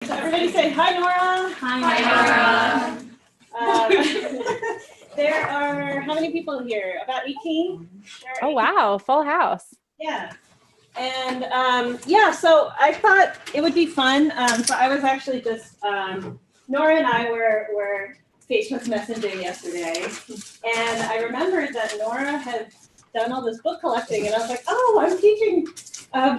So everybody say hi, Nora. Hi, Nora. There are, how many people here? About 18? Oh, wow. Full house. Yeah. And yeah, so I thought it would be fun. So I was actually just, Nora and I were Facebook messaging yesterday. And I remembered that Nora had done all this book collecting. And I was like, oh, I'm teaching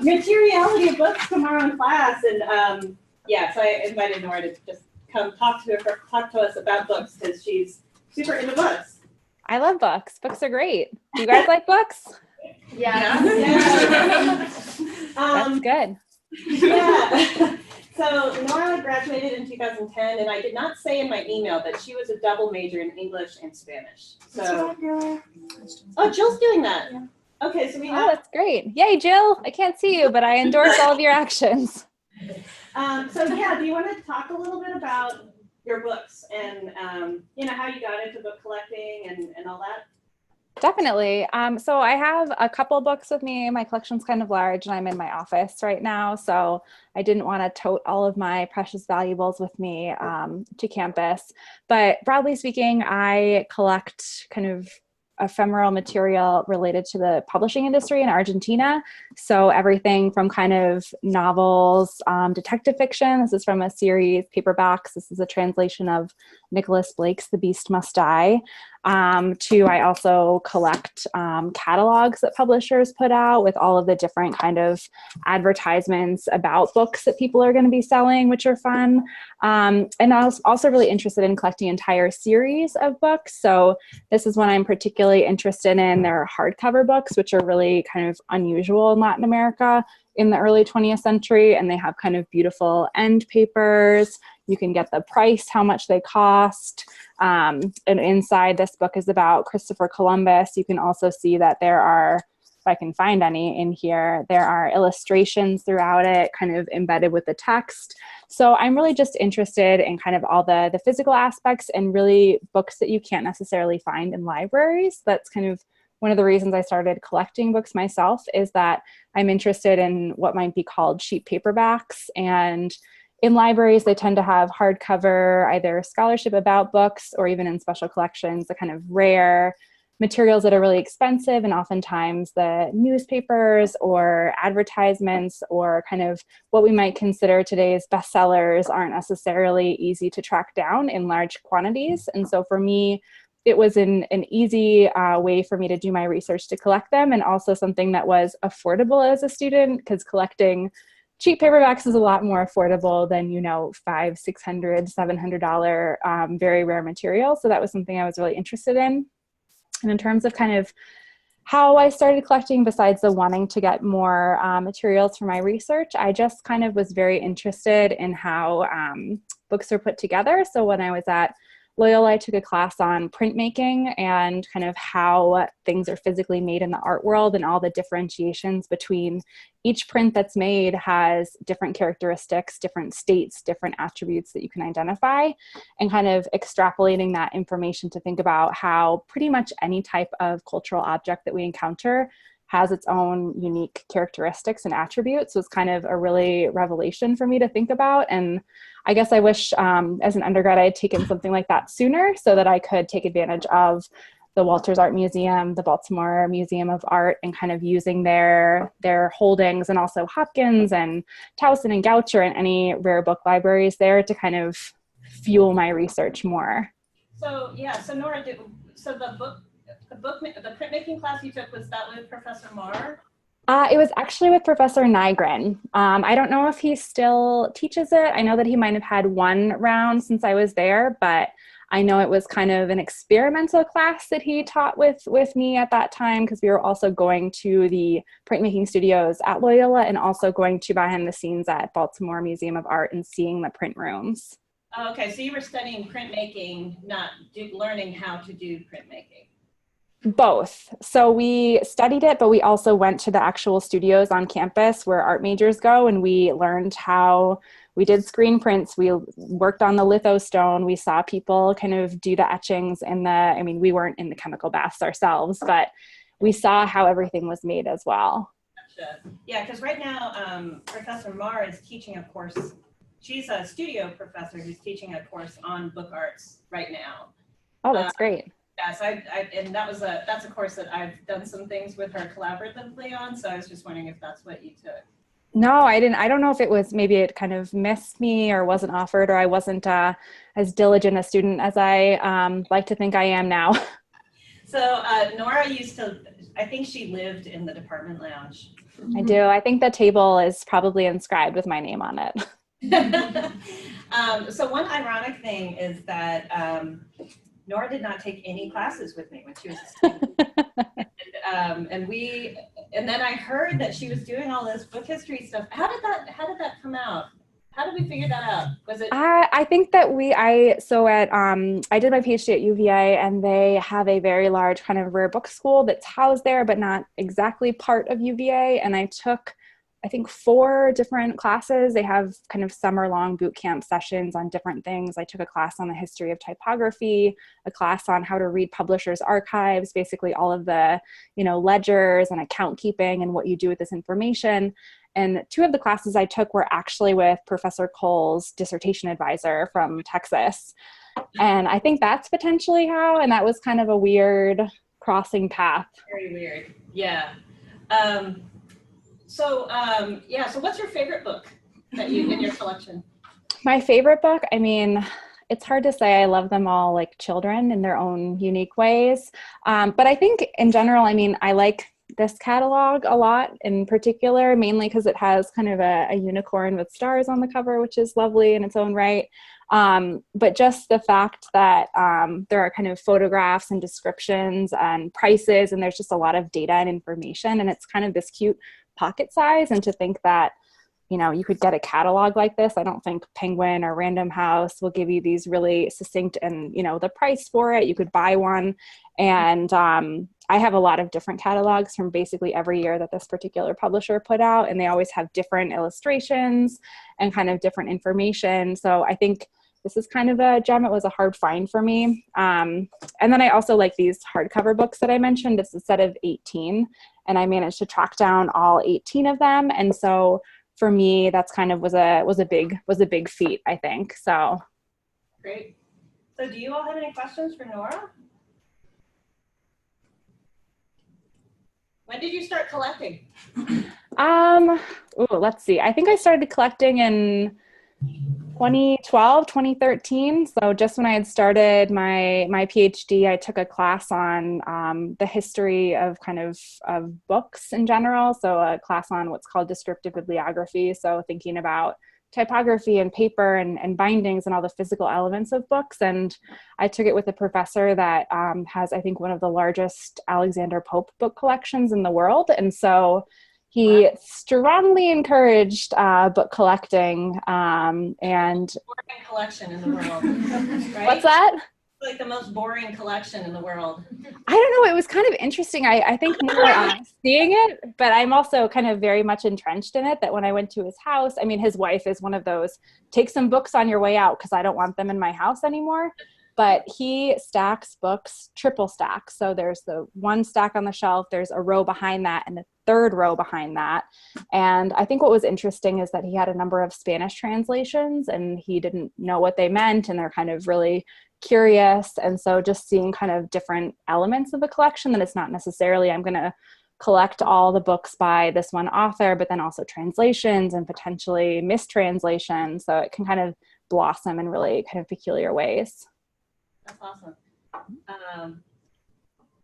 materiality of books tomorrow in class. And yeah, so I invited Nora to just come talk to us about books because she's super into books. I love books. Books are great. Do you guys like books? Yeah. That's good. Yeah. So Nora graduated in 2010, and I did not say in my email that she was a double major in English and Spanish. So, oh, Jill's doing that. Yeah. Okay, so we Oh, have. that's great. Yay, Jill. I can't see you, but I endorse all of your actions. So yeah, do you want to talk a little bit about your books and you know how you got into book collecting and all that? Definitely. So I have a couple books with me. My collection's kind of large and I'm in my office right now. So I didn't want to tote all of my precious valuables with me to campus. But broadly speaking, I collect kind of ephemeral material related to the publishing industry in Argentina. So everything from kind of novels, detective fiction. This is from a series, paperbacks. This is a translation of Nicholas Blake's The Beast Must Die. To I also collect catalogs that publishers put out with all of the different kind of advertisements about books that people are going to be selling, which are fun. And I was also really interested in collecting entire series of books. So this is one I'm particularly interested in. There are hardcover books, which are really kind of unusual in Latin America in the early 20th century. And they have kind of beautiful end papers. You can get the price, how much they cost. And inside this book is about Christopher Columbus. You can also see that there are, if I can find any in here, there are illustrations throughout it, kind of embedded with the text. So I'm really just interested in kind of all the physical aspects and really books that you can't necessarily find in libraries. That's kind of one of the reasons I started collecting books myself, is that I'm interested in what might be called cheap paperbacks. And in libraries, they tend to have hardcover, either scholarship about books or even in special collections, the kind of rare materials that are really expensive, and oftentimes the newspapers or advertisements or kind of what we might consider today's bestsellers aren't necessarily easy to track down in large quantities. And so for me, it was an easy way for me to do my research to collect them, and also something that was affordable as a student, because collecting cheap paperbacks is a lot more affordable than, you know, $500, $600, $700 very rare material. So that was something I was really interested in. And in terms of kind of how I started collecting, besides the wanting to get more materials for my research, I just kind of was very interested in how books are put together. So when I was at Loyola, I took a class on printmaking and kind of how things are physically made in the art world, and all the differentiations between each print that's made has different characteristics, different states, different attributes that you can identify, and kind of extrapolating that information to think about how pretty much any type of cultural object that we encounter has its own unique characteristics and attributes. So it's kind of a really revelation for me to think about. And I guess I wish as an undergrad I had taken something like that sooner, so that I could take advantage of the Walters Art Museum, the Baltimore Museum of Art, and kind of using their holdings, and also Hopkins and Towson and Goucher and any rare book libraries there to kind of fuel my research more. So yeah, so Nora, so the printmaking class you took, was that with Professor Marr? It was actually with Professor Nygren. I don't know if he still teaches it. I know that he might have had one round since I was there, but I know it was kind of an experimental class that he taught with me at that time, because we were also going to the printmaking studios at Loyola and also going to behind the scenes at Baltimore Museum of Art and seeing the print rooms. Oh, okay, so you were studying printmaking, not learning how to do printmaking. Both. So we studied it, but we also went to the actual studios on campus where art majors go, and we learned how we did screen prints. We worked on the lithostone. We saw people kind of do the etchings and we weren't in the chemical baths ourselves, but we saw how everything was made as well. Gotcha. Yeah, because right now Professor Marr is teaching a course she's a studio professor who's teaching a course on book arts right now. Oh, that's great. Yes, and that's a course that I've done some things with her collaboratively on. So I was just wondering if that's what you took. No, I didn't. I don't know if it was, maybe it kind of missed me or wasn't offered, or I wasn't as diligent a student as I like to think I am now. So Nora I think she lived in the department lounge. I do. I think the table is probably inscribed with my name on it. So one ironic thing is that Nora did not take any classes with me when she was a student. And then I heard that she was doing all this book history stuff. How did that come out? How did we figure that out? Was it? I think that I did my PhD at UVA, and they have a very large kind of rare book school that's housed there, but not exactly part of UVA. And I took, I think, 4 different classes. They have kind of summer-long boot camp sessions on different things. I took a class on the history of typography, a class on how to read publishers' archives, basically all of the, ledgers and account keeping and what you do with this information. And 2 of the classes I took were actually with Professor Cole's dissertation advisor from Texas. And I think that's potentially how, and that was kind of a weird crossing path. Very weird. Yeah. So what's your favorite book that you in your collection? My favorite book, I mean, it's hard to say. I love them all like children in their own unique ways. But I think in general, I mean, I like this catalog a lot in particular, mainly because it has kind of a unicorn with stars on the cover, which is lovely in its own right. But just the fact that there are kind of photographs and descriptions and prices, and there's just a lot of data and information, and it's kind of this cute pocket size. And to think that, you could get a catalog like this. I don't think Penguin or Random House will give you these really succinct and, the price for it. You could buy one. And I have a lot of different catalogs from basically every year that this particular publisher put out, and they always have different illustrations and kind of different information. So I think this is kind of a gem. It was a hard find for me. And then I also like these hardcover books that I mentioned. It's a set of 18, and I managed to track down all 18 of them. And so for me, that's kind of was a big feat, I think. So great. So do you all have any questions for Nora? When did you start collecting? Let's see. I think I started collecting in 2012, 2013. So just when I had started my PhD, I took a class on the history of of books in general. So a class on what's called descriptive bibliography. So thinking about typography and paper and bindings and all the physical elements of books. And I took it with a professor that has, I think, one of the largest Alexander Pope book collections in the world. And so he strongly encouraged book collecting and boring collection in the world. Right? What's that? Like the most boring collection in the world. I don't know. It was kind of interesting. I think more seeing it, but I'm also kind of very much entrenched in it, that when I went to his house, I mean, his wife is one of those, take some books on your way out because I don't want them in my house anymore. But he stacks books, triple stack. So there's the one stack on the shelf, there's a row behind that, and the 3rd row behind that. And I think what was interesting is that he had a number of Spanish translations, and he didn't know what they meant, and they're kind of really curious. And so just seeing kind of different elements of a collection, that it's not necessarily I'm going to collect all the books by this one author, but then also translations and potentially mistranslations. So it can kind of blossom in really kind of peculiar ways. That's awesome.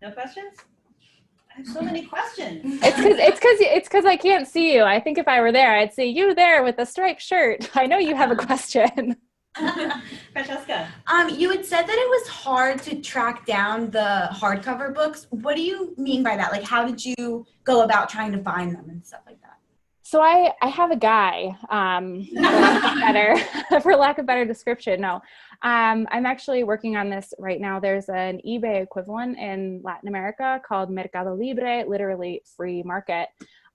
No questions? I have so many questions. It's because I can't see you. I think if I were there, I'd see you there with a striped shirt. I know you have a question. Francesca. You had said that it was hard to track down the hardcover books. What do you mean by that? Like, how did you go about trying to find them and stuff like that? So I have a guy, for lack of better description. No, I'm actually working on this right now. There's an eBay equivalent in Latin America called Mercado Libre, literally free market.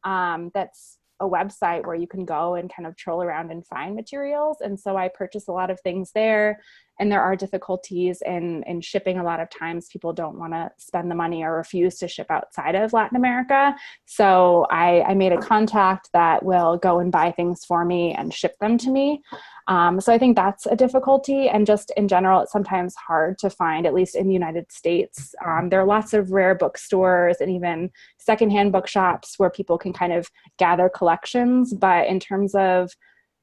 That's a website where you can go and kind of troll around and find materials. And so I purchase a lot of things there. and there are difficulties in shipping. A lot of times people don't want to spend the money or refuse to ship outside of Latin America. So I made a contact that will go and buy things for me and ship them to me. So I think that's a difficulty. And just in general, it's sometimes hard to find, at least in the United States. There are lots of rare bookstores and even secondhand bookshops where people can kind of gather collections. But in terms of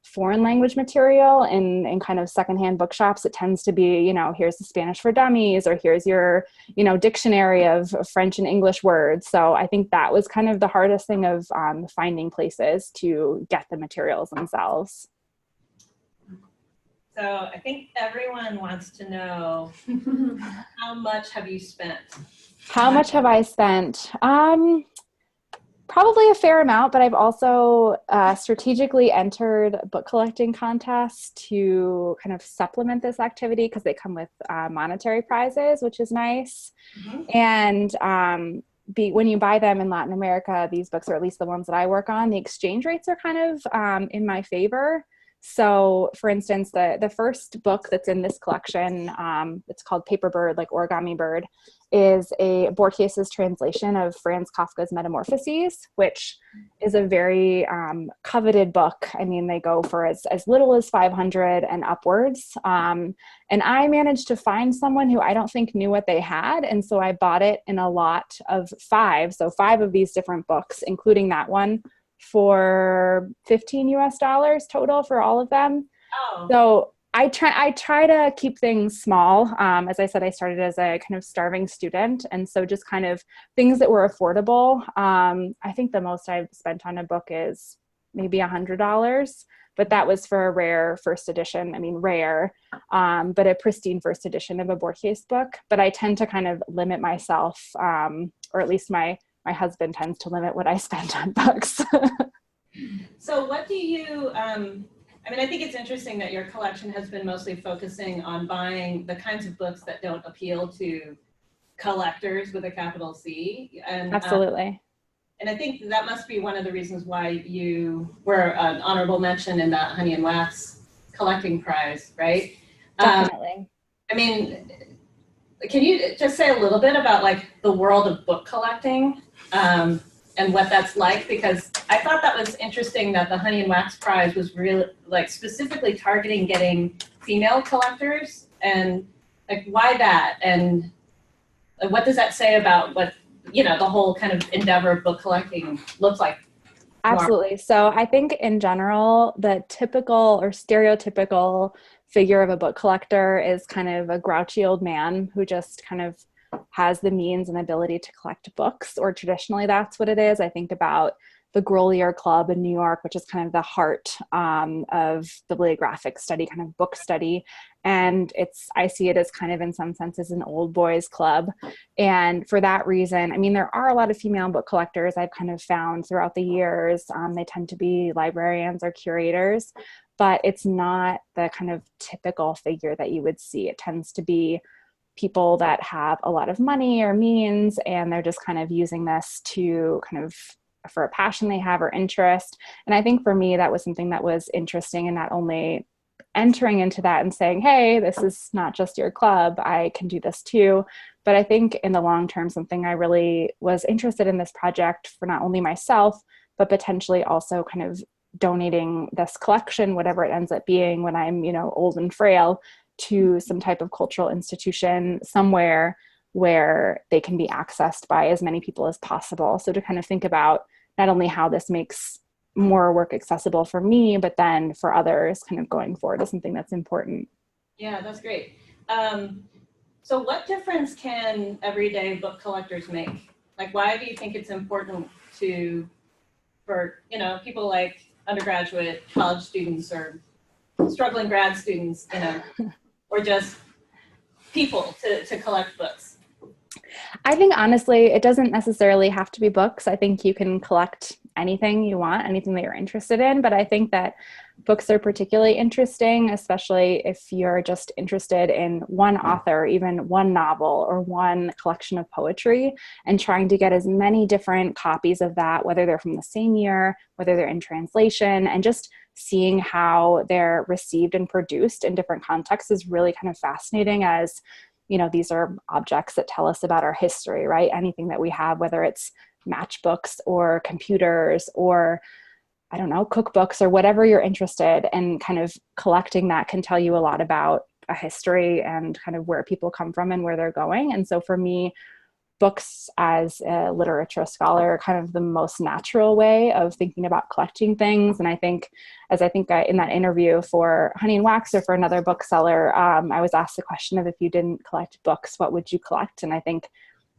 foreign language material in kind of secondhand bookshops, it tends to be, you know, here's the Spanish for Dummies, or here's your, you know, dictionary of French and English words. So I think that was kind of the hardest thing of finding places to get the materials themselves. So I think everyone wants to know, how much have you spent? How much have I spent? Probably a fair amount, but I've also strategically entered book collecting contests to kind of supplement this activity because they come with monetary prizes, which is nice. Mm-hmm. And when you buy them in Latin America, these books, or at least the ones that I work on, the exchange rates are kind of in my favor. So for instance, the first book that's in this collection, it's called Paper Bird, like Origami Bird, is a Borges's translation of Franz Kafka's Metamorphoses, which is a very coveted book. I mean, they go for as little as 500 and upwards. And I managed to find someone who I don't think knew what they had. And so I bought it in a lot of 5. So 5 of these different books, including that one, for $15 US total for all of them. Oh. So I try to keep things small. As I said, I started as a kind of starving student. And so just kind of things that were affordable. I think the most I've spent on a book is maybe $100, but that was for a rare first edition. I mean, rare, but a pristine first edition of a Borges book. But I tend to kind of limit myself, or at least my husband tends to limit what I spend on books. So what do you, I mean, I think it's interesting that your collection has been mostly focusing on buying the kinds of books that don't appeal to collectors with a capital C. And, absolutely. And I think that must be one of the reasons why you were an honorable mention in that Honey and Wax collecting prize, right? Definitely. I mean, can you just say a little bit about like the world of book collecting and what that's like? Because I thought that was interesting that the Honey and Wax Prize was really like specifically targeting getting female collectors, and like why that, and what does that say about what, you know, the whole kind of endeavor of book collecting looks like? Absolutely. So I think in general, the typical or stereotypical figure of a book collector is kind of a grouchy old man who just kind of has the means and ability to collect books, or traditionally that's what it is. I think about the Grolier Club in New York, which is kind of the heart of bibliographic study, kind of book study. And I see it as kind of in some senses an old boys club. And for that reason, I mean, there are a lot of female book collectors I've kind of found throughout the years. They tend to be librarians or curators, but it's not the kind of typical figure that you would see. It tends to be people that have a lot of money or means, and they're just kind of using this to kind of for a passion they have or interest. And I think for me, that was something that was interesting, and not only entering into that and saying, hey, this is not just your club, I can do this too. But I think in the long term, something I really was interested in this project for not only myself, but potentially also kind of donating this collection, whatever it ends up being when I'm, you know, old and frail, to some type of cultural institution somewhere where they can be accessed by as many people as possible. So to kind of think about not only how this makes more work accessible for me, but then for others kind of going forward is something that's important. Yeah, that's great. So what difference can everyday book collectors make? Like, why do you think it's important for, you know, people like undergraduate college students or struggling grad students, you know, or just people to collect books? I think honestly, it doesn't necessarily have to be books. I think you can collect anything you want, anything that you're interested in. But I think that books are particularly interesting, especially if you're just interested in one author, even one novel or one collection of poetry, and trying to get as many different copies of that, whether they're from the same year, whether they're in translation, and just seeing how they're received and produced in different contexts is really kind of fascinating, as these are objects that tell us about our history, right? Anything that we have, whether it's matchbooks or computers or I don't know, cookbooks or whatever you're interested in, kind of collecting that can tell you a lot about a history and kind of where people come from and where they're going. And so for me, books as a literature scholar are kind of the most natural way of thinking about collecting things. And I think, in that interview for Honey and Wax or for another bookseller, I was asked the question of, if you didn't collect books, what would you collect? And I think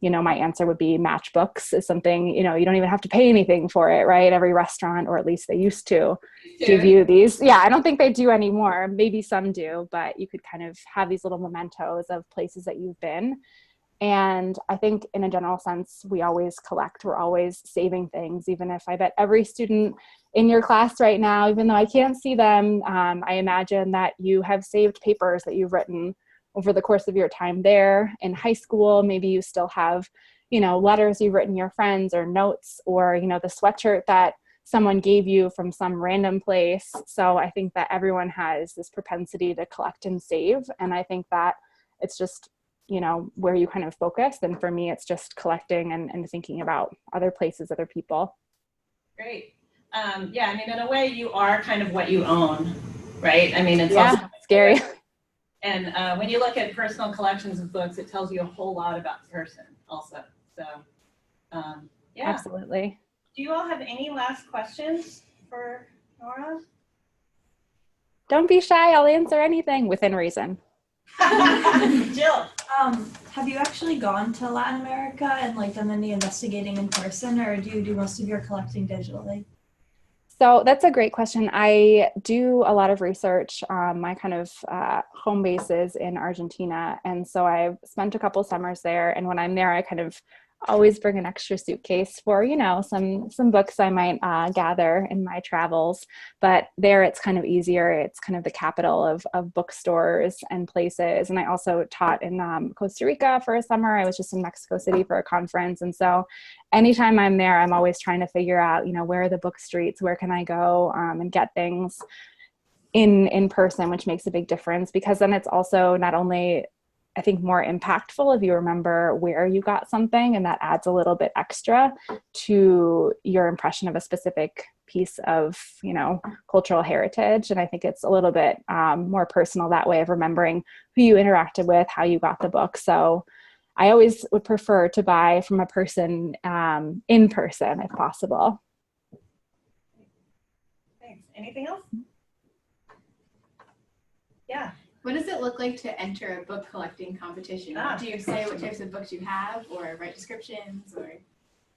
my answer would be matchbooks is something, you don't even have to pay anything for it, right? Every restaurant, or at least they used to give you these. Yeah, I don't think they do anymore. Maybe some do, but you could kind of have these little mementos of places that you've been. And I think in a general sense, we always collect, we're always saving things, even if I bet every student in your class right now, even though I can't see them, I imagine that you have saved papers that you've written over the course of your time there. In high school, maybe you still have, letters you've written your friends, or notes, or, the sweatshirt that someone gave you from some random place. So I think that everyone has this propensity to collect and save. And I think that it's just, where you kind of focus. And for me, it's just collecting and thinking about other places, other people. Great. Yeah, I mean, in a way, you are kind of what you own, right? I mean, it's also scary. And when you look at personal collections of books, it tells you a whole lot about the person also. So, yeah. Absolutely. Do you all have any last questions for Nora? Don't be shy. I'll answer anything within reason. Jill. Have you actually gone to Latin America and done any investigating in person, or do you do most of your collecting digitally? So that's a great question. I do a lot of research. My kind of home base is in Argentina. And so I've spent a couple summers there. And when I'm there, I kind of always bring an extra suitcase for, some books I might gather in my travels. But there it's kind of easier. It's kind of the capital of bookstores and places. And I also taught in Costa Rica for a summer. I was just in Mexico City for a conference. And so anytime I'm there, I'm always trying to figure out, where are the book streets? Where can I go and get things in person, which makes a big difference, because then it's also not only, I think, more impactful if you remember where you got something, and that adds a little bit extra to your impression of a specific piece of, cultural heritage. And I think it's a little bit more personal that way, of remembering who you interacted with, how you got the book. So I always would prefer to buy from a person in person if possible. Thanks. Anything else? Yeah. What does it look like to enter a book collecting competition? Do you say what types of books you have, or write descriptions, or?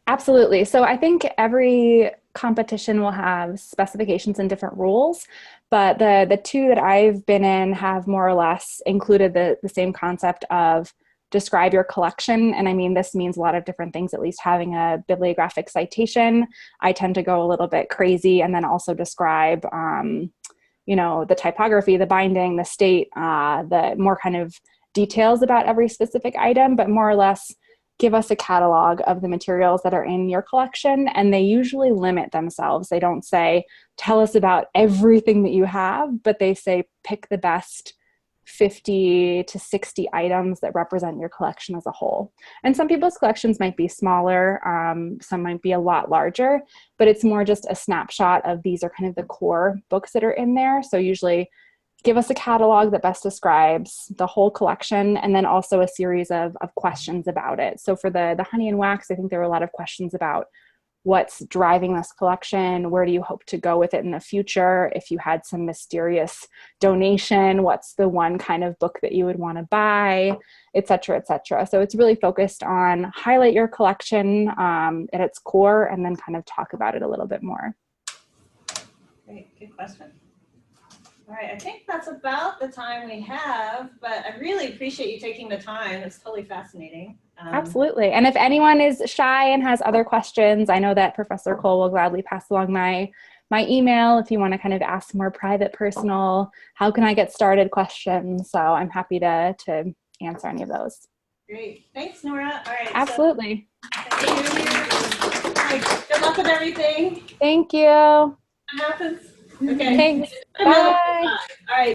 Absolutely. So I think every competition will have specifications and different rules, but the two that I've been in have more or less included the same concept of describe your collection. And I mean, this means a lot of different things, at least having a bibliographic citation. I tend to go a little bit crazy, and then also describe the typography, the binding, the state, the more kind of details about every specific item, but more or less give us a catalog of the materials that are in your collection. And they usually limit themselves. They don't say, tell us about everything that you have, but they say, pick the best 50 to 60 items that represent your collection as a whole. And some people's collections might be smaller, some might be a lot larger, but it's more just a snapshot of these are kind of the core books that are in there. So usually give us a catalog that best describes the whole collection, and then also a series of questions about it. So for the Honey and Wax, I think there were a lot of questions about what's driving this collection, where do you hope to go with it in the future, if you had some mysterious donation, what's the one kind of book that you would want to buy, et cetera, et cetera. So it's really focused on highlight your collection at its core, and then kind of talk about it a little bit more. Great, good question. All right, I think that's about the time we have, but I really appreciate you taking the time. It's totally fascinating. Absolutely. And if anyone is shy and has other questions, I know that Professor Cole will gladly pass along my email if you want to kind of ask more private, personal, how can I get started questions. So I'm happy to answer any of those. Great. Thanks, Nora. All right. Absolutely. Thank you. All right, good luck with everything. Thank you. What happens? Okay. Thanks. I'm really- Bye. All right.